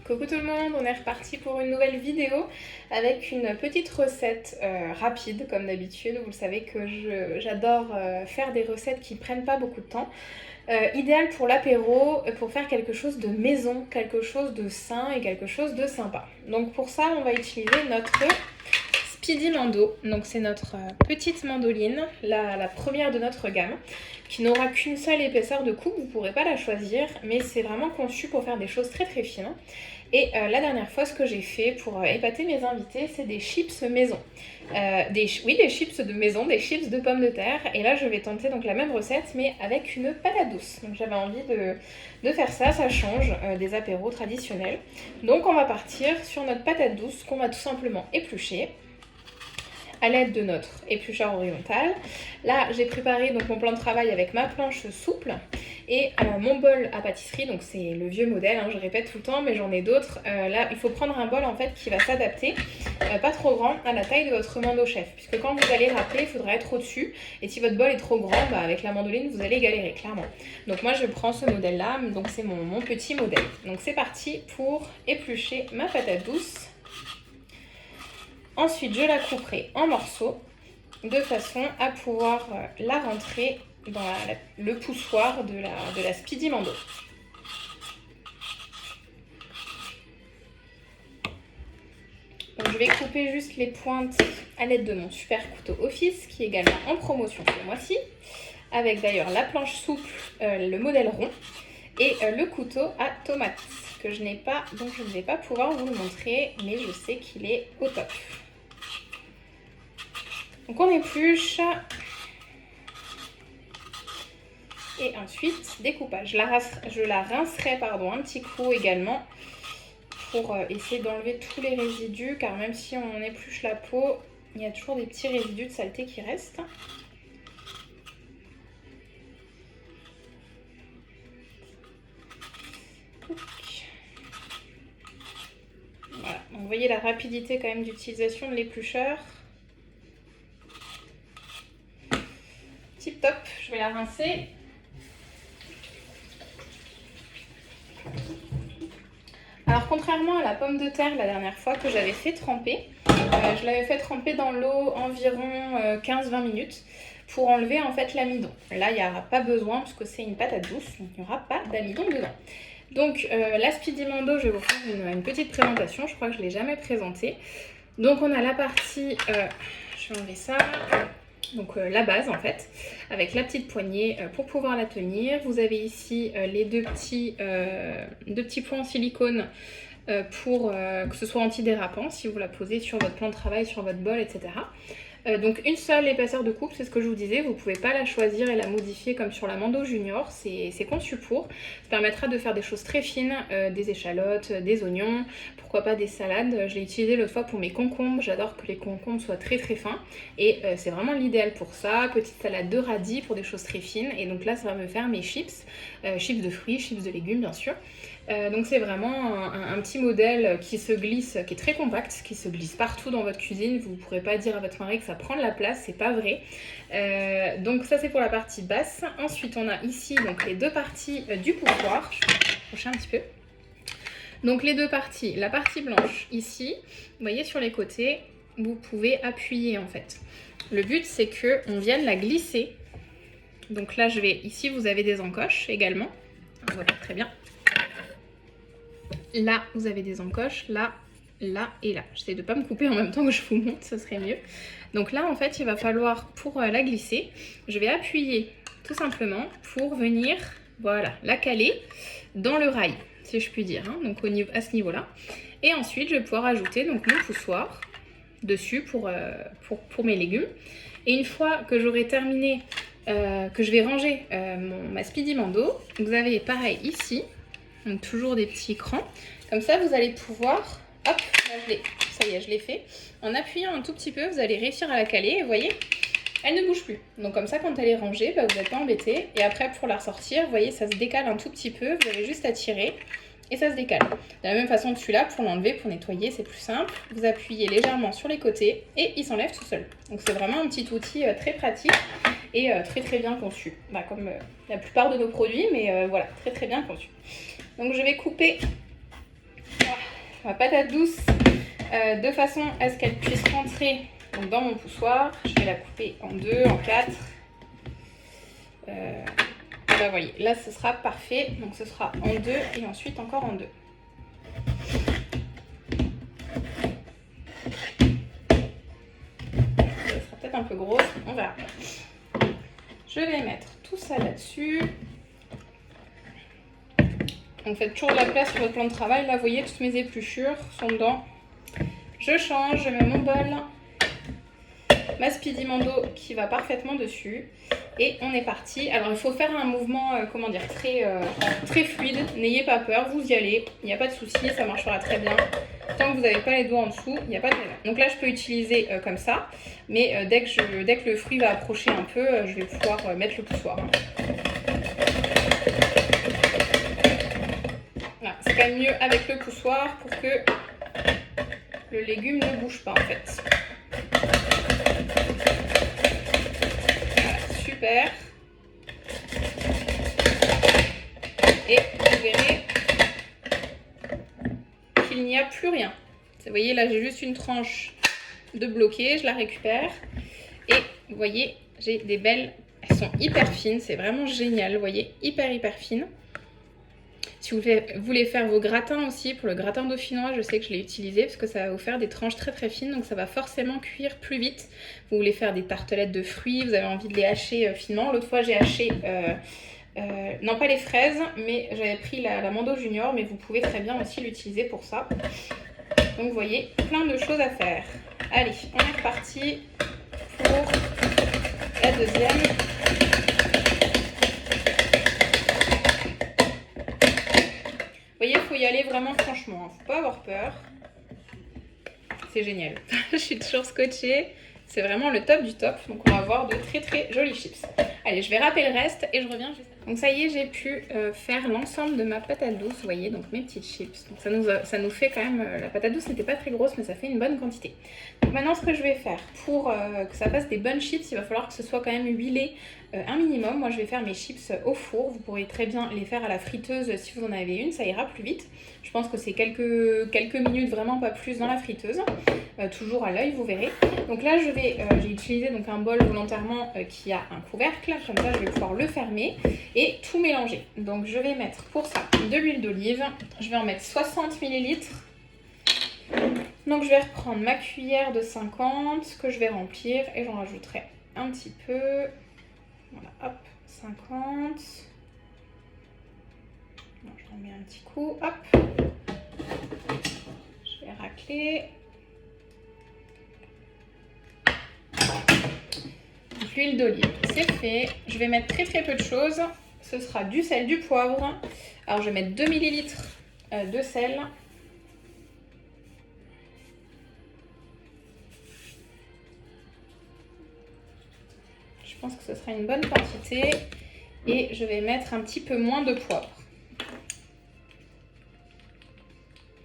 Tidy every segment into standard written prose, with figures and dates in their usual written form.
Coucou tout le monde, on est reparti pour une nouvelle vidéo avec une petite recette rapide comme d'habitude. Vous le savez que j'adore faire des recettes qui prennent pas beaucoup de temps. Idéal pour l'apéro, pour faire quelque chose de maison, quelque chose de sain et quelque chose de sympa. Donc pour ça, on va utiliser notre Speedy Mando. Donc c'est notre petite mandoline, la première de notre gamme, qui n'aura qu'une seule épaisseur de coupe, vous ne pourrez pas la choisir, mais c'est vraiment conçu pour faire des choses très très fines. Et la dernière fois, ce que j'ai fait pour épater mes invités, c'est des chips maison. Des chips de maison, des chips de pommes de terre. Et là, je vais tenter donc la même recette, mais avec une patate douce. Donc j'avais envie de faire ça, ça change des apéros traditionnels. Donc on va partir sur notre patate douce qu'on va tout simplement éplucher à l'aide de notre éplucheur horizontal. Là, j'ai préparé donc mon plan de travail avec ma planche souple et mon bol à pâtisserie. Donc c'est le vieux modèle, hein, je répète tout le temps, mais j'en ai d'autres. Là, il faut prendre un bol en fait qui va s'adapter, pas trop grand, à la taille de votre mando chef. Puisque quand vous allez râper, il faudra être au-dessus. Et si votre bol est trop grand, avec la mandoline, vous allez galérer, clairement. Donc moi, je prends ce modèle-là. Donc c'est mon petit modèle. Donc c'est parti pour éplucher ma patate douce. Ensuite, je la couperai en morceaux de façon à pouvoir la rentrer dans le poussoir de la Speedy Mando. Donc, je vais couper juste les pointes à l'aide de mon super couteau Office qui est également en promotion ce mois-ci, avec d'ailleurs la planche souple, le modèle rond et le couteau à tomates que je n'ai pas, donc je ne vais pas pouvoir vous le montrer, mais je sais qu'il est au top. Donc on épluche et ensuite découpage. Je la rincerai un petit coup également pour essayer d'enlever tous les résidus, car même si on épluche la peau, il y a toujours des petits résidus de saleté qui restent. Voilà, donc vous voyez la rapidité quand même d'utilisation de l'éplucheur. Tip top, je vais la rincer. Alors contrairement à la pomme de terre la dernière fois que j'avais fait tremper, je l'avais fait tremper dans l'eau environ 15-20 minutes pour enlever en fait l'amidon. Là il n'y aura pas besoin puisque c'est une patate douce, donc il n'y aura pas d'amidon dedans. Donc la Speedy Mando, je vais vous faire une petite présentation, je crois que je ne l'ai jamais présentée. Donc on a la partie, je vais enlever ça. Donc la base en fait, avec la petite poignée pour pouvoir la tenir. Vous avez ici les deux petits points en silicone pour que ce soit antidérapant si vous la posez sur votre plan de travail, sur votre bol, etc. Donc une seule épaisseur de coupe, c'est ce que je vous disais, vous ne pouvez pas la choisir et la modifier comme sur la Mando Junior, c'est conçu pour. Ça permettra de faire des choses très fines, des échalotes, des oignons, pourquoi pas des salades. Je l'ai utilisé l'autre fois pour mes concombres, j'adore que les concombres soient très très fins et c'est vraiment l'idéal pour ça. Petite salade de radis pour des choses très fines et donc là ça va me faire mes chips, chips de fruits, chips de légumes bien sûr. Donc c'est vraiment un petit modèle qui se glisse, qui est très compact, qui se glisse partout dans votre cuisine. Vous ne pourrez pas dire à votre mari que ça prend de la place, c'est pas vrai. Donc ça c'est pour la partie basse. Ensuite on a ici donc les deux parties du poussoir. Je vais approcher un petit peu. Donc les deux parties, la partie blanche ici, vous voyez sur les côtés, vous pouvez appuyer en fait. Le but c'est qu'on vienne la glisser. Donc là ici vous avez des encoches également, on voit pas très bien. Là, vous avez des encoches, là, là et là. J'essaie de ne pas me couper en même temps que je vous montre, ce serait mieux. Donc là, en fait, il va falloir, pour la glisser, je vais appuyer tout simplement pour venir, voilà, la caler dans le rail, si je puis dire, hein, donc à ce niveau-là. Et ensuite, je vais pouvoir ajouter donc, mon poussoir dessus pour mes légumes. Et une fois que j'aurai terminé, que je vais ranger ma Speedy Mando, vous avez pareil ici, donc toujours des petits crans. Comme ça, vous allez pouvoir, hop, là, ça y est, je l'ai fait. En appuyant un tout petit peu, vous allez réussir à la caler et vous voyez, elle ne bouge plus. Donc comme ça, quand elle est rangée, vous n'êtes pas embêté. Et après, pour la ressortir, vous voyez, ça se décale un tout petit peu. Vous avez juste à tirer et ça se décale. De la même façon que celui-là, pour l'enlever, pour nettoyer, c'est plus simple. Vous appuyez légèrement sur les côtés et il s'enlève tout seul. Donc c'est vraiment un petit outil très pratique et très très bien conçu. Comme la plupart de nos produits, mais voilà, très très bien conçu. Donc je vais couper ma patate douce de façon à ce qu'elle puisse rentrer donc, dans mon poussoir. Je vais la couper en 2, en 4. Là, voyez, là ce sera parfait. Donc ce sera en 2 et ensuite encore en 2. Ça sera peut-être un peu grosse, on verra. Je vais mettre tout ça là-dessus. Donc faites toujours de la place sur votre plan de travail. Là, vous voyez, toutes mes épluchures sont dedans. Je change, je mets mon bol, ma Speedy Mando qui va parfaitement dessus. Et on est parti. Alors, il faut faire un mouvement, comment dire, très fluide. N'ayez pas peur, vous y allez. Il n'y a pas de souci, ça marchera très bien. Tant que vous n'avez pas les doigts en dessous, il n'y a pas de problème. Donc là, je peux utiliser comme ça. Mais dès que le fruit va approcher un peu, je vais pouvoir mettre le poussoir. Voilà, c'est quand même mieux avec le poussoir pour que le légume ne bouge pas en fait. Voilà, super. Et vous verrez qu'il n'y a plus rien. Vous voyez, là j'ai juste une tranche de bloqué, je la récupère. Et vous voyez, j'ai des belles, elles sont hyper fines, c'est vraiment génial, vous voyez, hyper fines. Si vous voulez faire vos gratins aussi, pour le gratin dauphinois, je sais que je l'ai utilisé parce que ça va vous faire des tranches très fines, donc ça va forcément cuire plus vite. Vous voulez faire des tartelettes de fruits, vous avez envie de les hacher finement. L'autre fois, j'ai haché, non pas les fraises, mais j'avais pris la Mando Junior, mais vous pouvez très bien aussi l'utiliser pour ça. Donc vous voyez, plein de choses à faire. Allez, on est reparti pour la deuxième. Vous voyez, il faut y aller vraiment franchement, il ne faut pas avoir peur. C'est génial. Je suis toujours scotchée. C'est vraiment le top du top. Donc on va avoir de très jolis chips. Allez, je vais râper le reste et je reviens juste après. Donc ça y est, j'ai pu faire l'ensemble de ma patate douce. Vous voyez, donc mes petites chips. Donc ça nous fait quand même... la patate douce n'était pas très grosse, mais ça fait une bonne quantité. Donc maintenant, ce que je vais faire pour que ça fasse des bonnes chips, il va falloir que ce soit quand même huilé un minimum. Moi, je vais faire mes chips au four. Vous pourrez très bien les faire à la friteuse si vous en avez une. Ça ira plus vite. Je pense que c'est quelques minutes, vraiment pas plus dans la friteuse. Toujours à l'œil, vous verrez. Donc là, j'ai utilisé donc un bol volontairement qui a un couvercle. Comme ça, je vais pouvoir le fermer et tout mélanger. Donc je vais mettre pour ça de l'huile d'olive. Je vais en mettre 60 ml. Donc je vais reprendre ma cuillère de 50 que je vais remplir et j'en rajouterai un petit peu. Voilà, hop, 50. Je remets un petit coup, hop. Je vais racler. L'huile d'olive, c'est fait. Je vais mettre très peu de choses. Ce sera du sel, du poivre. Alors je vais mettre 2 ml de sel. Je pense que ce sera une bonne quantité. Et je vais mettre un petit peu moins de poivre.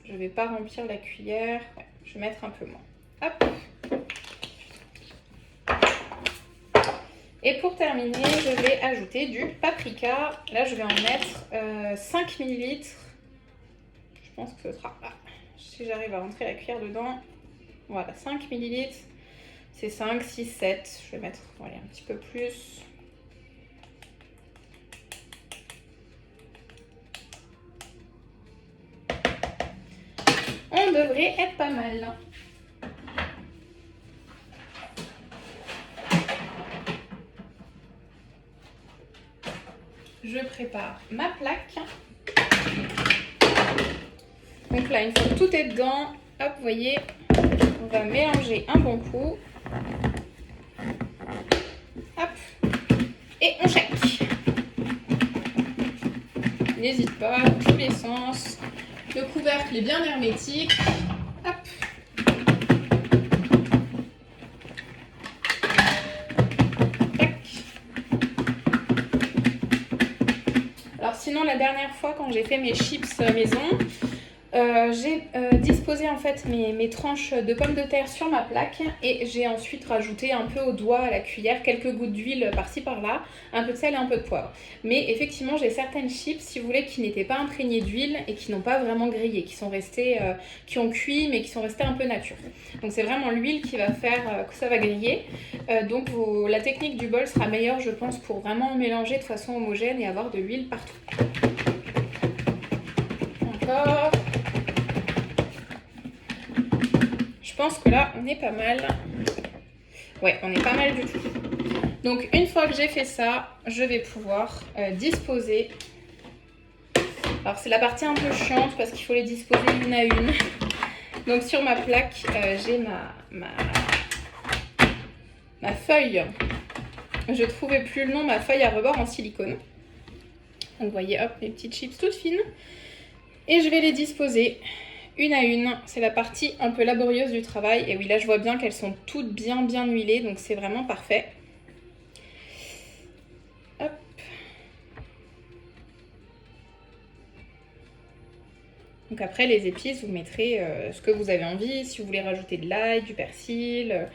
Je ne vais pas remplir la cuillère. Ouais, je vais mettre un peu moins. Hop. Et pour terminer, je vais ajouter du paprika. Là, je vais en mettre 5 ml. Je pense que ce sera... Ah, si j'arrive à rentrer la cuillère dedans. Voilà, 5 ml. C'est 5, 6, 7. Je vais mettre voilà, un petit peu plus. On devrait être pas mal. Je prépare ma plaque. Donc là, une fois que tout est dedans, hop, vous voyez, on va mélanger un bon coup. Hop, et on shake. N'hésite pas, dans tous les sens. Le couvercle est bien hermétique. Hop. Alors sinon, la dernière fois, quand j'ai fait mes chips maison, J'ai disposé en fait mes tranches de pommes de terre sur ma plaque et j'ai ensuite rajouté un peu au doigt, à la cuillère, quelques gouttes d'huile par-ci par-là, un peu de sel et un peu de poivre. Mais effectivement, j'ai certaines chips, si vous voulez, qui n'étaient pas imprégnées d'huile et qui n'ont pas vraiment grillé, qui sont restées, qui ont cuit mais qui sont restées un peu nature. Donc c'est vraiment l'huile qui va faire que ça va griller. Donc la technique du bol sera meilleure, je pense, pour vraiment mélanger de façon homogène et avoir de l'huile partout. Encore. Je pense que là, on est pas mal. Ouais, on est pas mal du tout. Donc, une fois que j'ai fait ça, je vais pouvoir disposer. Alors, c'est la partie un peu chiante parce qu'il faut les disposer une à une. Donc, sur ma plaque, j'ai ma feuille. Je ne trouvais plus le nom, ma feuille à rebord en silicone. Donc, vous voyez, hop, les petites chips toutes fines. Et je vais les disposer une à une. C'est la partie un peu laborieuse du travail. Et oui, là, je vois bien qu'elles sont toutes bien huilées. Donc, c'est vraiment parfait. Hop. Donc, après, les épices, vous mettrez ce que vous avez envie. Si vous voulez rajouter de l'ail, du persil,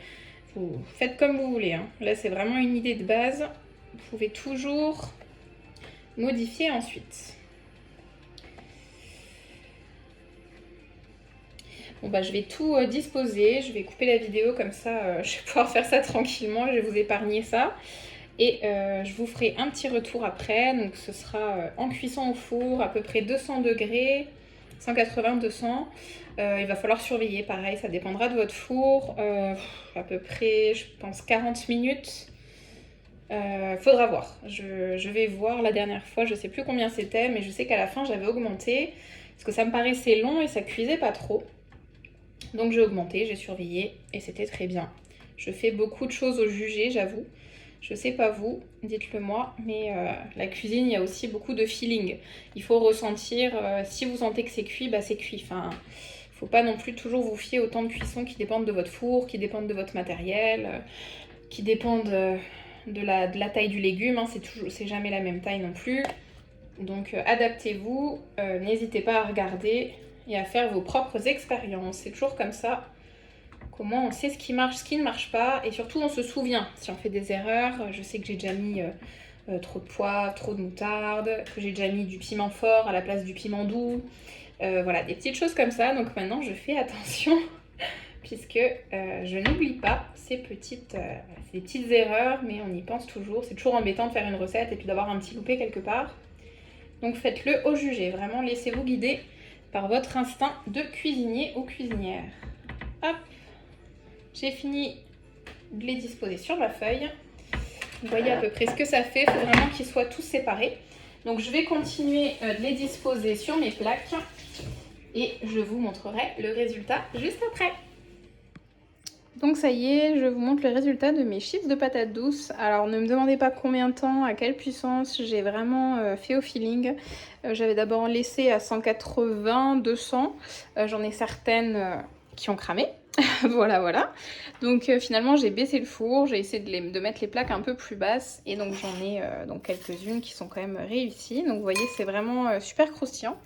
vous faites comme vous voulez. Hein. Là, c'est vraiment une idée de base. Vous pouvez toujours modifier ensuite. Bon bah je vais tout disposer, je vais couper la vidéo comme ça, je vais pouvoir faire ça tranquillement, je vais vous épargner ça. Et je vous ferai un petit retour après, donc ce sera en cuisson au four, à peu près 200 degrés, 180-200. Il va falloir surveiller, pareil, ça dépendra de votre four, à peu près, je pense, 40 minutes. Faudra voir, je vais voir la dernière fois, je sais plus combien c'était, mais je sais qu'à la fin j'avais augmenté, parce que ça me paraissait long et ça cuisait pas trop. Donc j'ai augmenté, j'ai surveillé et c'était très bien. Je fais beaucoup de choses au jugé, j'avoue. Je sais pas vous, dites-le moi, mais la cuisine, il y a aussi beaucoup de feeling. Il faut ressentir, si vous sentez que c'est cuit, bah c'est cuit. Enfin, faut pas non plus toujours vous fier au temps de cuisson qui dépendent de votre four, qui dépendent de votre matériel, qui dépendent de la taille du légume. Hein. C'est jamais la même taille non plus. Donc adaptez-vous, n'hésitez pas à regarder et à faire vos propres expériences. C'est toujours comme ça. Comment on sait ce qui marche, ce qui ne marche pas. Et surtout, on se souvient si on fait des erreurs. Je sais que j'ai déjà mis trop de poivre, trop de moutarde, que j'ai déjà mis du piment fort à la place du piment doux. Voilà, des petites choses comme ça. Donc maintenant, je fais attention puisque je n'oublie pas ces petites erreurs, mais on y pense toujours. C'est toujours embêtant de faire une recette et puis d'avoir un petit loupé quelque part. Donc faites-le au jugé. Vraiment, laissez-vous guider par votre instinct de cuisinier ou cuisinière. Hop, j'ai fini de les disposer sur ma feuille. Vous voyez à peu près ce que ça fait. Il faut vraiment qu'ils soient tous séparés. Donc je vais continuer de les disposer sur mes plaques et je vous montrerai le résultat juste après. Donc ça y est, je vous montre le résultat de mes chips de patates douces. Alors ne me demandez pas combien de temps, à quelle puissance, j'ai vraiment fait au feeling. J'avais d'abord laissé à 180, 200. J'en ai certaines qui ont cramé. Voilà. Donc finalement j'ai baissé le four, j'ai essayé de mettre les plaques un peu plus basses. Et donc j'en ai donc quelques-unes qui sont quand même réussies. Donc vous voyez, c'est vraiment super croustillant.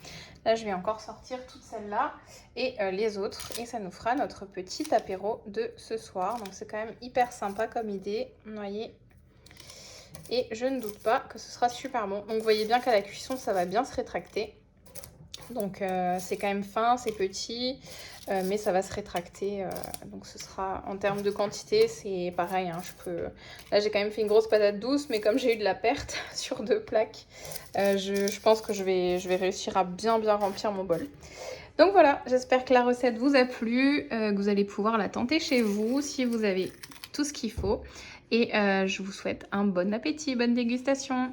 Là, je vais encore sortir toutes celles-là et les autres. Et ça nous fera notre petit apéro de ce soir. Donc, c'est quand même hyper sympa comme idée. Vous voyez. Et je ne doute pas que ce sera super bon. Donc, vous voyez bien qu'à la cuisson, ça va bien se rétracter. Donc, c'est quand même fin, c'est petit. Mais ça va se rétracter. Donc, ce sera en termes de quantité, c'est pareil. Hein, là, j'ai quand même fait une grosse patate douce. Mais comme j'ai eu de la perte sur 2 plaques, je pense que je vais réussir à bien remplir mon bol. Donc voilà, j'espère que la recette vous a plu, que vous allez pouvoir la tenter chez vous si vous avez tout ce qu'il faut. Et je vous souhaite un bon appétit, bonne dégustation.